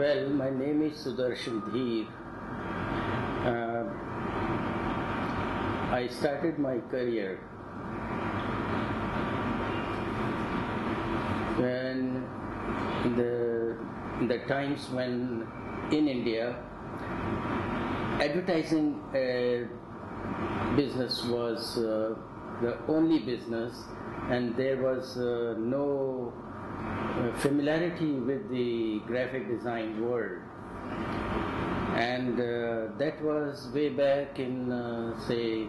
Well, my name is Sudarshan Dheer. I started my career when in the times when in India advertising business was the only business, and there was no familiarity with the graphic design world. And that was way back in say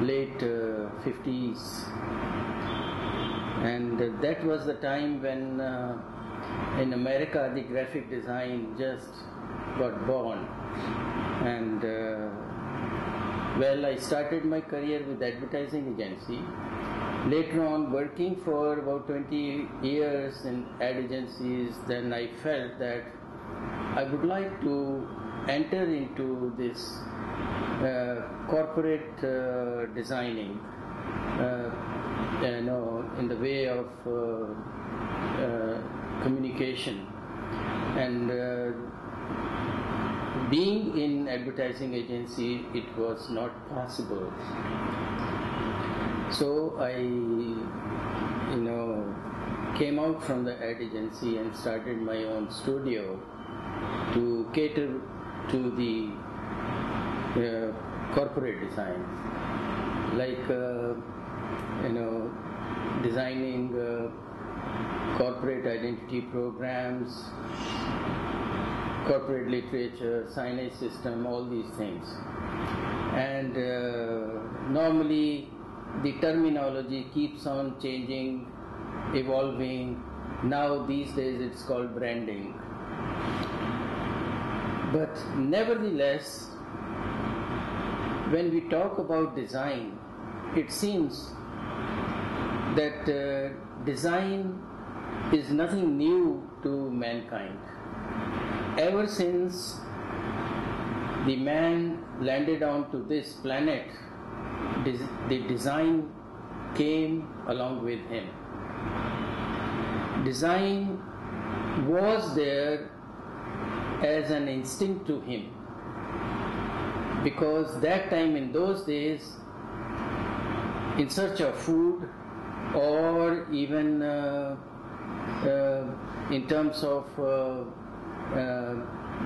late 50s, and that was the time when in America the graphic design just got born. And well, I started my career with advertising agency. Later on, working for about 20 years in ad agencies, then I felt that I would like to enter into this corporate designing, in the way of communication. And being in advertising agency, it was not possible. So I, came out from the ad agency and started my own studio to cater to the corporate design, like designing corporate identity programs, corporate literature, signage system, all these things. And normally the terminology keeps on changing, evolving. Now these days it's called branding. But nevertheless, when we talk about design, it seems that design is nothing new to mankind. Ever since the man landed onto this planet, the design came along with him. Design was there as an instinct to him, because that time, in those days, in search of food, or even in terms of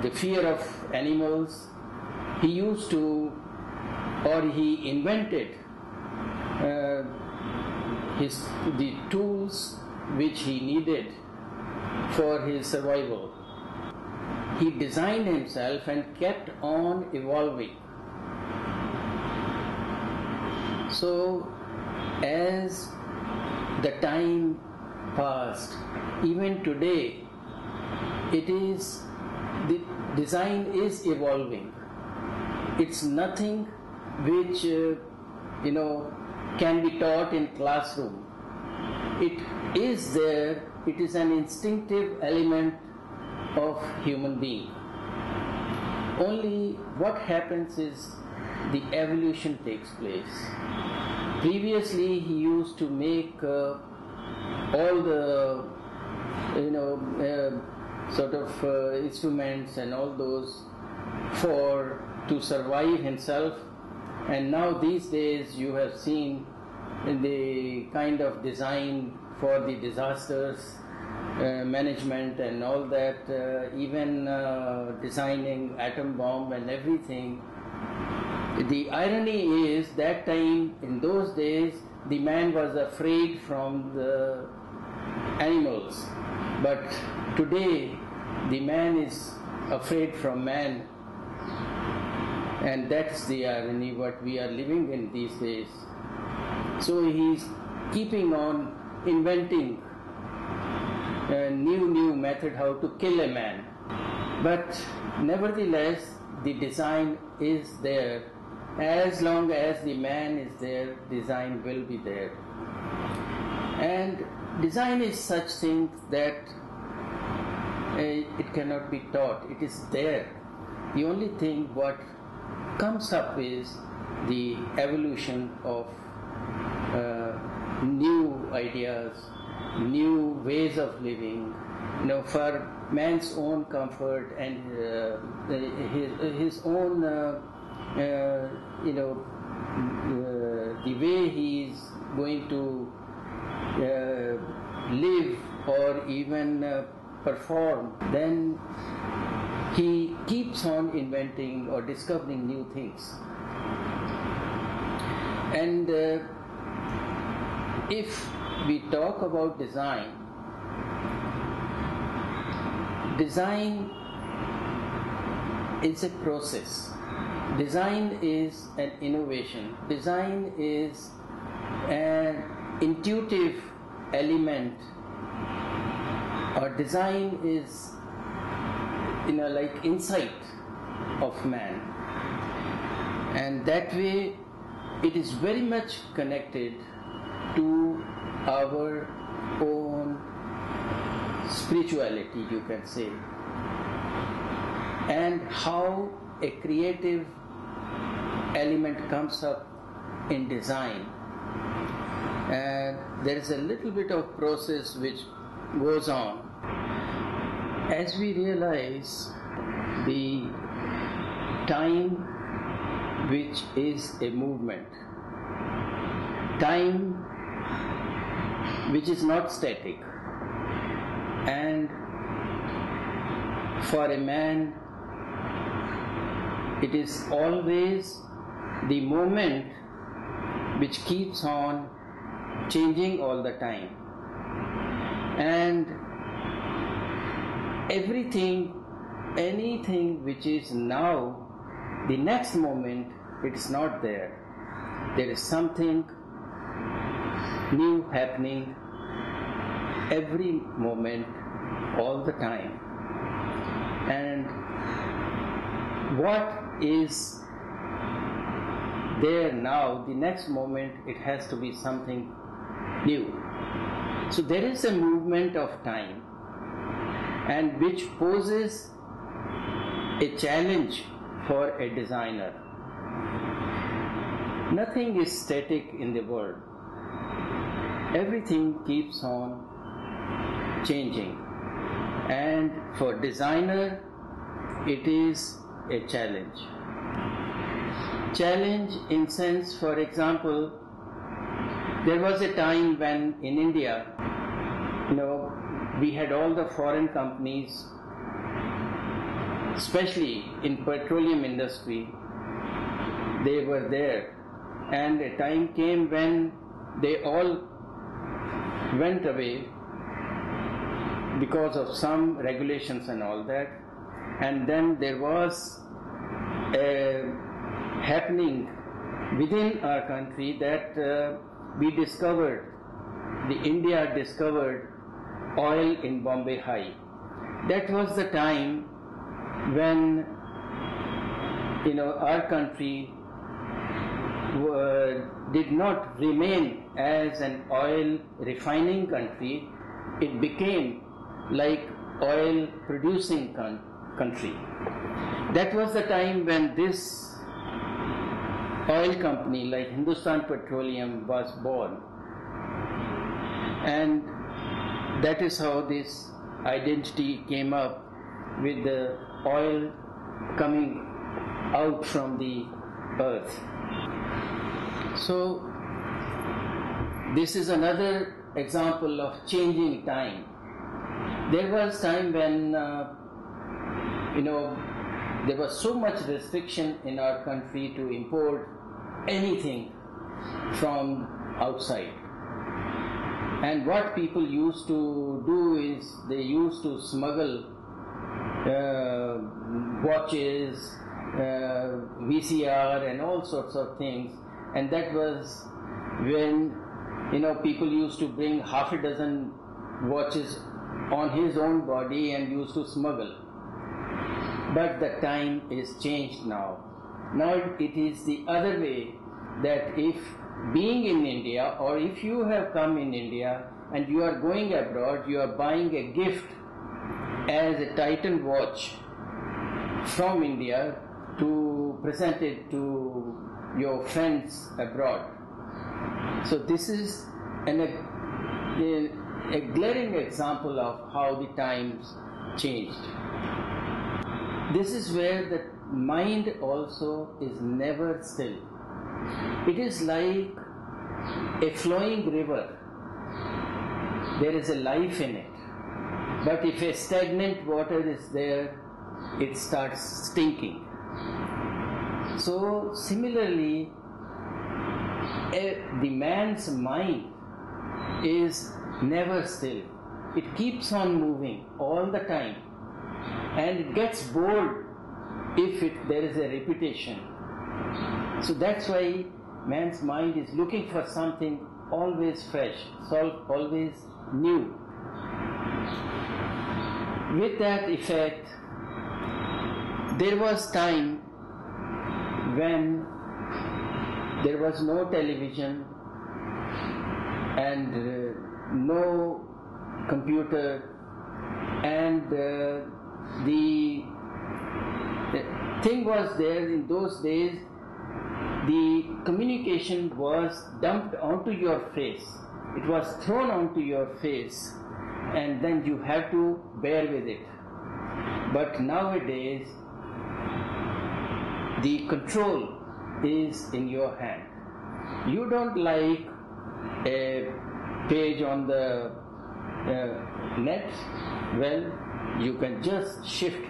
the fear of animals, he used to, or he invented the tools which he needed for his survival. He designed himself and kept on evolving. So as the time passed, even today, the design is evolving. It's nothing which can be taught in classroom. It is there. It is an instinctive element of human being. Only what happens is the evolution takes place. Previously, he used to make all the instruments and all those to survive himself. And now these days you have seen the kind of design for the disasters management and all that, even designing atom bomb and everything. The irony is that time, in those days, the man was afraid from the animals, but today the man is afraid from man. And that's the irony what we are living in these days. So he's keeping on inventing a new method how to kill a man. But nevertheless, the design is there. As long as the man is there, design will be there. And design is such thing that it cannot be taught. It is there. The only thing what comes up is the evolution of new ideas, new ways of living, for man's own comfort and his own, the way he is going to live or even perform, then he keeps on inventing or discovering new things. And if we talk about design is a process. Design is an innovation. Design is an intuitive element, or design is like insight of man, and that way it is very much connected to our own spirituality, you can say, and how a creative element comes up in design. And there is a little bit of process which goes on. As we realize the time, which is a movement, time which is not static, and for a man it is always the moment which keeps on changing all the time, and anything which is now, the next moment it's not there. There is something new happening every moment, all the time. And what is there now, the next moment it has to be something new. So there is a movement of time, and which poses a challenge for a designer. Nothing is static in the world. Everything keeps on changing, and for designer it is a challenge. Challenge in sense, for example, there was a time when in India, we had all the foreign companies, especially in petroleum industry, they were there, and a time came when they all went away because of some regulations and all that. And then there was a happening within our country that India discovered oil in Bombay High. That was the time when our country did not remain as an oil refining country. It became like oil producing country. That was the time when this oil company like Hindustan Petroleum was born, and that is how this identity came up, with the oil coming out from the earth. So this is another example of changing time. There was time when there was so much restriction in our country to import anything from outside. And what people used to do is they used to smuggle watches, VCR and all sorts of things. And that was when people used to bring half a dozen watches on his own body and used to smuggle. But the time is changed now. Now it is the other way, that if being in India, or if you have come in India and you are going abroad, you are buying a gift as a Titan watch from India to present it to your friends abroad. So this is a glaring example of how the times changed. This is where the mind also is never still. It is like a flowing river. There is a life in it. But if a stagnant water is there, it starts stinking. So similarly, the man's mind is never still. It keeps on moving all the time, and it gets bored if there is a repetition. So that's why man's mind is looking for something always fresh, always new. With that effect, there was time when there was no television and no computer, and the thing was there in those days, the communication was dumped onto your face. It was thrown onto your face, and then you have to bear with it. But nowadays, the control is in your hand. You don't like a page on the net, well, you can just shift,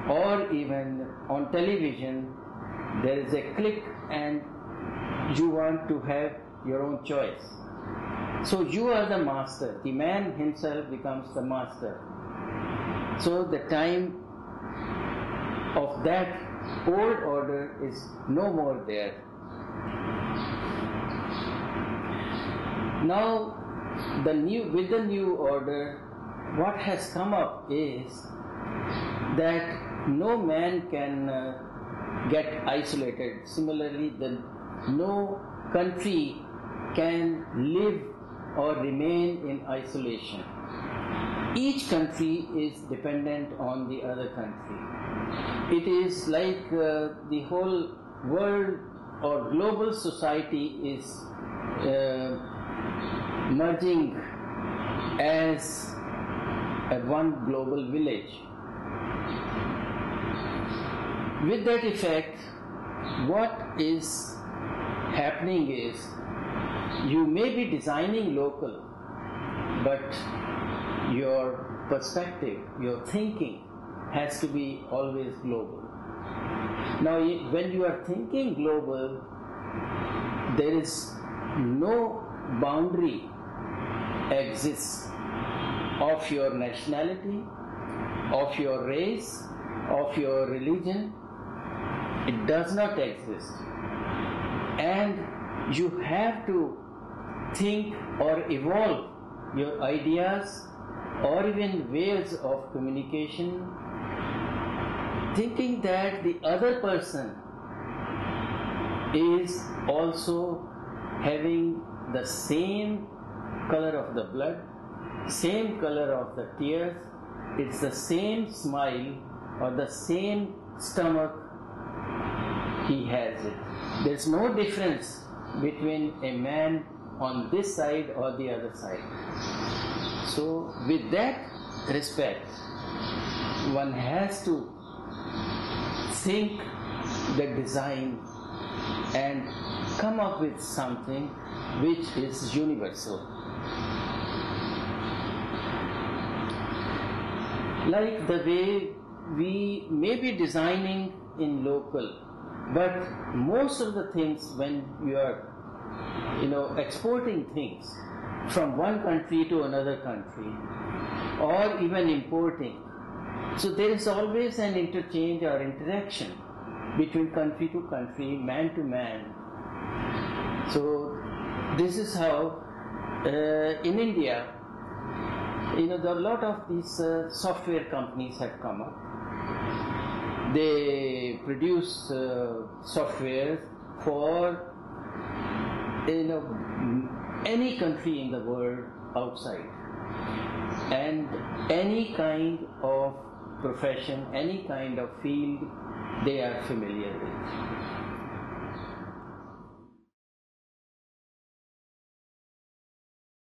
or even on television, there is a click and you want to have your own choice. So you are the master. The man himself becomes the master. So the time of that old order is no more there. Now, with the new order, what has come up is that no man can get isolated. Similarly, no country can live or remain in isolation. Each country is dependent on the other country. It is like the whole world or global society is merging as one global village. With that effect, what is happening is you may be designing local, but your perspective, your thinking has to be always global. Now, when you are thinking global, there is no boundary exists of your nationality, of your race, of your religion. It does not exist. And you have to think or evolve your ideas or even ways of communication, thinking that the other person is also having the same color of the blood, same color of the tears, it's the same smile or the same stomach he has it. There's no difference between a man on this side or the other side. So with that respect, one has to think the design and come up with something which is universal. Like the way we may be designing in local, but most of the things when you are exporting things from one country to another country or even importing, so there is always an interchange or interaction between country to country, man to man. So this is how in India, there are a lot of these software companies have come up. They produce software for any country in the world outside, and any kind of profession, any kind of field they are familiar with.